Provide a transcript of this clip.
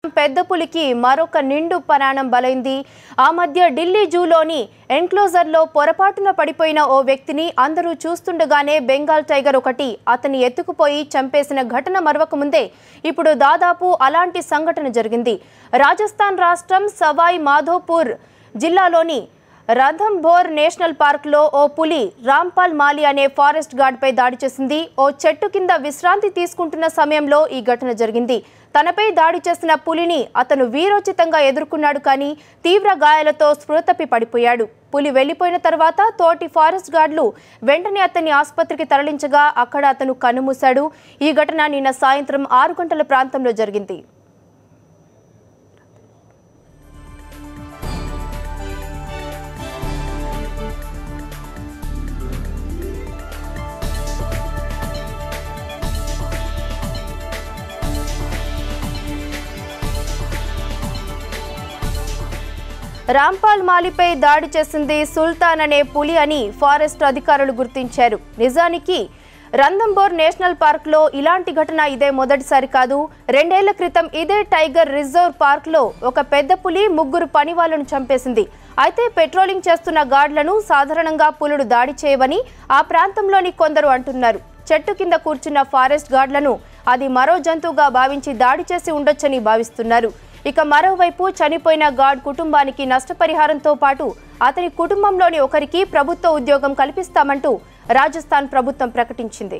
పెద్ద పులికి మరొక నిండు ప్రాణం బలైంది. ఆ మధ్య ఢిల్లీ జూలోని ఎన్క్లోజర్లో పొరపాటున పడిపోయిన ఓ వ్యక్తిని అందరూ చూస్తుండగానే బెంగాల్ టైగర్ ఒకటి అతన్ని ఎత్తుకుపోయి చంపేసిన ఘటన మరవక ముందే ఇప్పుడు దాదాపు అలాంటి సంఘటన జరిగింది. రాజస్థాన్ రాష్ట్రం సవాయ్ మాధోపూర్ జిల్లాలోని రణథంబోర్ నేషనల్ పార్క్లో ఓ పులి రాంపాల్ మాలి అనే ఫారెస్ట్ గార్డ్పై దాడి చేసింది. ఓ చెట్టు కింద విశ్రాంతి తీసుకుంటున్న సమయంలో ఈ ఘటన జరిగింది. తనపై దాడి చేసిన పులిని అతను వీరోచితంగా ఎదుర్కొన్నాడు, కానీ తీవ్ర గాయాలతో స్పృహ తప్పి పడిపోయాడు. పులి వెళ్లిపోయిన తర్వాత తోటి ఫారెస్ట్ గార్డులు వెంటనే అతన్ని ఆసుపత్రికి తరలించగా అక్కడ అతను కన్నుమూశాడు. ఈ ఘటన నిన్న సాయంత్రం 6 గంటల ప్రాంతంలో జరిగింది. రాంపాల్ మాలిపై దాడి చేసింది సుల్తాన్ అనే పులి అని ఫారెస్ట్ అధికారులు గుర్తించారు. నిజానికి రణథంబోర్ నేషనల్ పార్క్లో ఇలాంటి ఘటన ఇదే మొదటిసారి కాదు. 2 ఏళ్ల క్రితం ఇదే టైగర్ రిజర్వ్ పార్క్లో ఒక పెద్ద పులి 3 పనివాళ్లను చంపేసింది. అయితే పెట్రోలింగ్ చేస్తున్న గార్డులను సాధారణంగా పులులు దాడి చేయవని ఆ ప్రాంతంలోని కొందరు అంటున్నారు. చెట్టు కింద కూర్చున్న ఫారెస్ట్ గార్డులను అది మరో జంతువుగా భావించి దాడి చేసి ఉండొచ్చని భావిస్తున్నారు. ఇక మరోవైపు చనిపోయిన గార్డ్ కుటుంబానికి నష్టపరిహారంతో పాటు అతని కుటుంబంలోని ఒకరికి ప్రభుత్వ ఉద్యోగం కల్పిస్తామంటూ రాజస్థాన్ ప్రభుత్వం ప్రకటించింది.